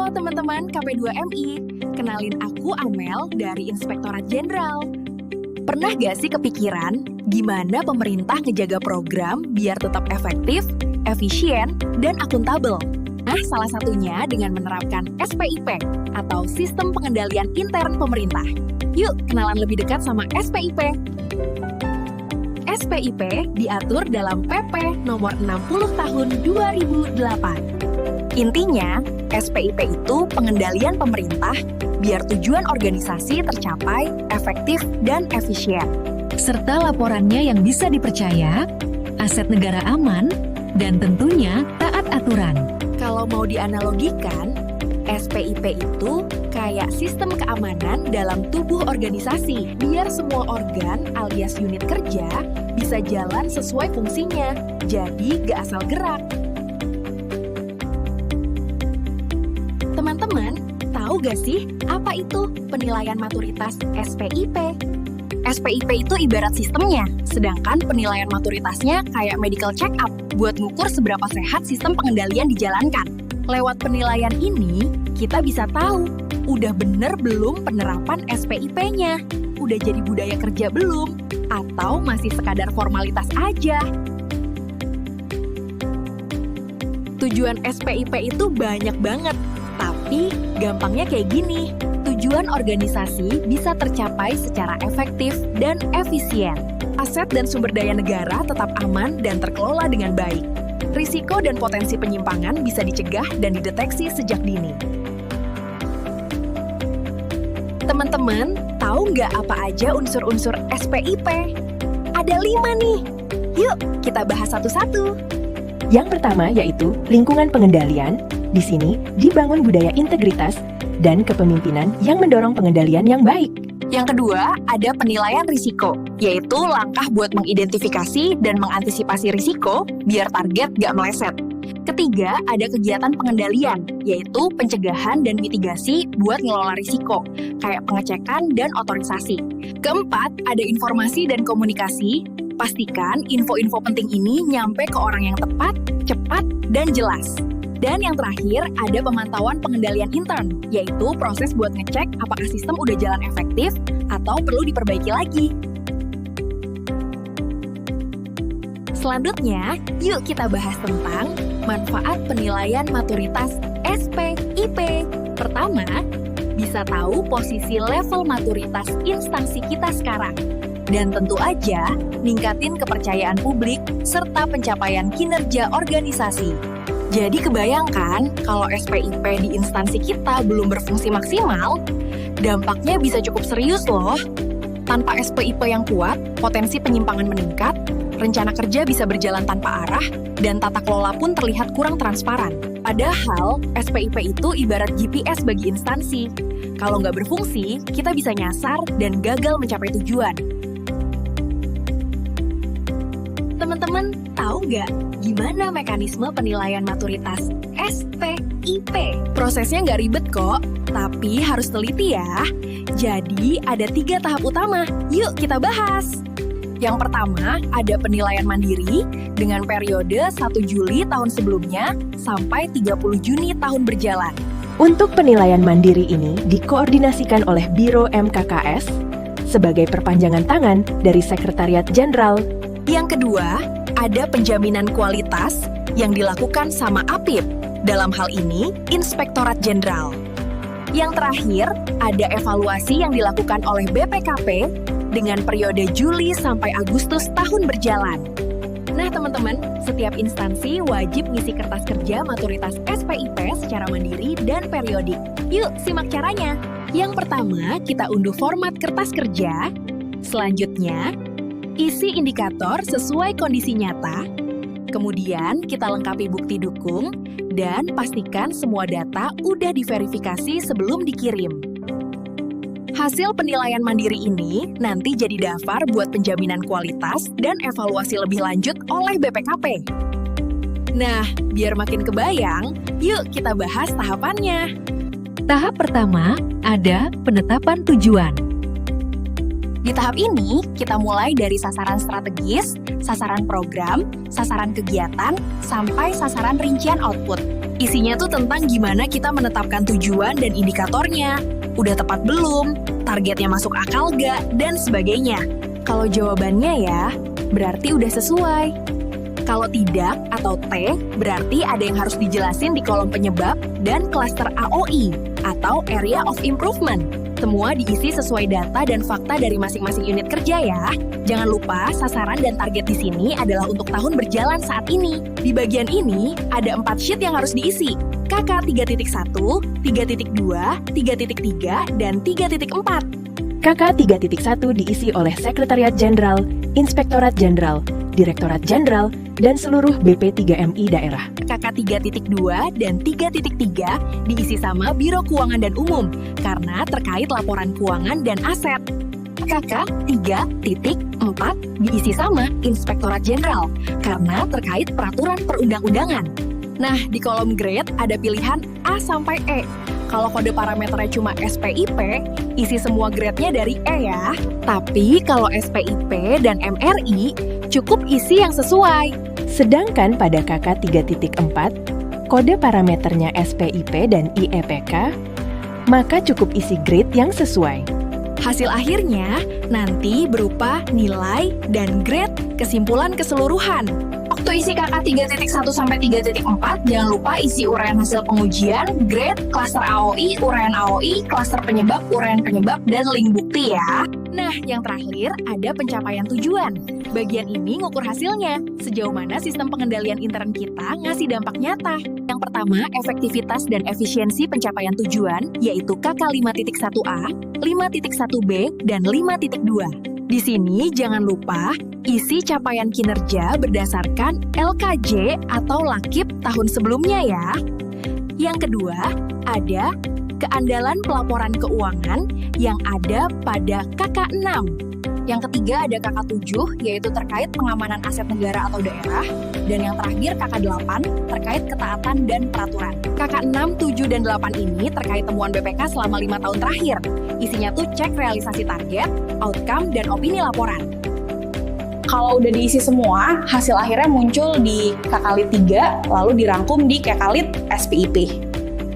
Halo teman-teman KP2MI, kenalin aku Amel dari Inspektorat Jenderal. Pernah gak sih kepikiran gimana pemerintah ngejaga program biar tetap efektif, efisien, dan akuntabel? Nah, salah satunya dengan menerapkan SPIP atau Sistem Pengendalian Intern Pemerintah. Yuk, kenalan lebih dekat sama SPIP. SPIP diatur dalam PP nomor 60 tahun 2008. Intinya, SPIP itu pengendalian pemerintah biar tujuan organisasi tercapai efektif dan efisien. Serta laporannya yang bisa dipercaya, aset negara aman, dan tentunya taat aturan. Kalau mau dianalogikan, SPIP itu kayak sistem keamanan dalam tubuh organisasi, biar semua organ alias unit kerja bisa jalan sesuai fungsinya, jadi gak asal gerak. Teman-teman, tahu gak sih apa itu penilaian maturitas SPIP? SPIP itu ibarat sistemnya, sedangkan penilaian maturitasnya kayak medical check-up buat ngukur seberapa sehat sistem pengendalian dijalankan. Lewat penilaian ini, kita bisa tahu udah bener belum penerapan SPIP-nya, udah jadi budaya kerja belum, atau masih sekadar formalitas aja. Tujuan SPIP itu banyak banget, tapi gampangnya kayak gini, tujuan organisasi bisa tercapai secara efektif dan efisien. Aset dan sumber daya negara tetap aman dan terkelola dengan baik. Risiko dan potensi penyimpangan bisa dicegah dan dideteksi sejak dini. Teman-teman, tahu nggak apa aja unsur-unsur SPIP? Ada 5 nih. Yuk, kita bahas satu-satu. Yang pertama yaitu lingkungan pengendalian. Di sini dibangun budaya integritas dan kepemimpinan yang mendorong pengendalian yang baik. Yang kedua, ada penilaian risiko, yaitu langkah buat mengidentifikasi dan mengantisipasi risiko biar target gak meleset. Ketiga, ada kegiatan pengendalian, yaitu pencegahan dan mitigasi buat ngelola risiko, kayak pengecekan dan otorisasi. Keempat, ada informasi dan komunikasi. Pastikan info-info penting ini nyampe ke orang yang tepat, cepat, dan jelas. Dan yang terakhir, ada pemantauan pengendalian intern, yaitu proses buat ngecek apakah sistem udah jalan efektif atau perlu diperbaiki lagi. Selanjutnya, yuk kita bahas tentang manfaat penilaian maturitas SPIP. Pertama, bisa tahu posisi level maturitas instansi kita sekarang. Dan tentu aja, ningkatin kepercayaan publik serta pencapaian kinerja organisasi. Jadi kebayangkan kalau SPIP di instansi kita belum berfungsi maksimal, dampaknya bisa cukup serius loh. Tanpa SPIP yang kuat, potensi penyimpangan meningkat, rencana kerja bisa berjalan tanpa arah, dan tata kelola pun terlihat kurang transparan. Padahal, SPIP itu ibarat GPS bagi instansi. Kalau nggak berfungsi, kita bisa nyasar dan gagal mencapai tujuan. Teman-teman, tahu nggak gimana mekanisme penilaian maturitas SPIP? Prosesnya nggak ribet kok, tapi harus teliti ya. Jadi, ada 3 tahap utama. Yuk kita bahas. Yang pertama, ada penilaian mandiri dengan periode 1 Juli tahun sebelumnya sampai 30 Juni tahun berjalan. Untuk penilaian mandiri ini dikoordinasikan oleh Biro MKKS sebagai perpanjangan tangan dari Sekretariat Jenderal. Yang kedua, ada penjaminan kualitas yang dilakukan sama APIP, dalam hal ini Inspektorat Jenderal. Yang terakhir, ada evaluasi yang dilakukan oleh BPKP dengan periode Juli sampai Agustus tahun berjalan. Nah teman-teman, setiap instansi wajib ngisi kertas kerja maturitas SPIP secara mandiri dan periodik. Yuk simak caranya. Yang pertama, kita unduh format kertas kerja. Selanjutnya, isi indikator sesuai kondisi nyata, kemudian kita lengkapi bukti dukung, dan pastikan semua data udah diverifikasi sebelum dikirim. Hasil penilaian mandiri ini nanti jadi daftar buat penjaminan kualitas dan evaluasi lebih lanjut oleh BPKP. Nah, biar makin kebayang, yuk kita bahas tahapannya. Tahap pertama, ada penetapan tujuan. Di tahap ini, kita mulai dari sasaran strategis, sasaran program, sasaran kegiatan, sampai sasaran rincian output. Isinya tuh tentang gimana kita menetapkan tujuan dan indikatornya. Udah tepat belum? Targetnya masuk akal gak? Dan sebagainya. Kalau jawabannya ya, berarti udah sesuai. Kalau tidak atau T, berarti ada yang harus dijelasin di kolom penyebab dan klaster AOI atau Area of Improvement. Semua diisi sesuai data dan fakta dari masing-masing unit kerja ya. Jangan lupa sasaran dan target di sini adalah untuk tahun berjalan saat ini. Di bagian ini ada 4 sheet yang harus diisi. KK 3.1, 3.2, 3.3, dan 3.4. KK 3.1 diisi oleh Sekretariat Jenderal, Inspektorat Jenderal, Direktorat Jenderal, dan seluruh BP3MI daerah. KK 3.2 dan 3.3 diisi sama Biro Keuangan dan Umum karena terkait laporan keuangan dan aset. KK 3.4 diisi sama Inspektorat Jenderal karena terkait peraturan perundang-undangan. Nah, di kolom grade ada pilihan A sampai E. Kalau kode parameternya cuma SPIP, isi semua grade-nya dari E ya. Tapi kalau SPIP dan MRI, cukup isi yang sesuai. Sedangkan pada KK 3.4, kode parameternya SPIP dan IEPK, maka cukup isi grade yang sesuai. Hasil akhirnya nanti berupa nilai dan grade kesimpulan keseluruhan. Waktu isi KK 3.1 sampai 3.4, jangan lupa isi uraian hasil pengujian, grade, klaster AOI, uraian AOI, klaster penyebab, uraian penyebab, dan link bukti ya. Nah, yang terakhir ada pencapaian tujuan. Bagian ini ngukur hasilnya, sejauh mana sistem pengendalian intern kita ngasih dampak nyata. Yang pertama, efektivitas dan efisiensi pencapaian tujuan, yaitu KK 5.1A, 5.1B, dan 5.2. Di sini jangan lupa isi capaian kinerja berdasarkan LKJ atau Lakip tahun sebelumnya ya. Yang kedua, ada keandalan pelaporan keuangan yang ada pada KK 6. Yang ketiga ada KK 7, yaitu terkait pengamanan aset negara atau daerah. Dan yang terakhir KK 8, terkait ketaatan dan peraturan. KK 6, 7, dan 8 ini terkait temuan BPK selama 5 tahun terakhir. Isinya tuh cek realisasi target, outcome, dan opini laporan. Kalau udah diisi semua, hasil akhirnya muncul di KKLIT 3, lalu dirangkum di KKLIT SPIP.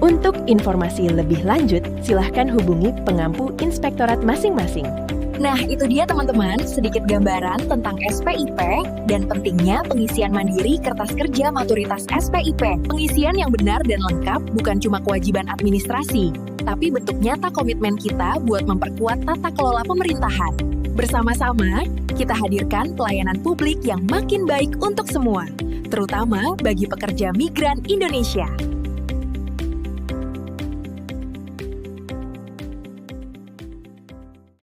Untuk informasi lebih lanjut, silahkan hubungi pengampu inspektorat masing-masing. Nah, itu dia teman-teman, sedikit gambaran tentang SPIP dan pentingnya pengisian mandiri kertas kerja maturitas SPIP. Pengisian yang benar dan lengkap bukan cuma kewajiban administrasi, tapi bentuk nyata komitmen kita buat memperkuat tata kelola pemerintahan. Bersama-sama, kita hadirkan pelayanan publik yang makin baik untuk semua, terutama bagi pekerja migran Indonesia.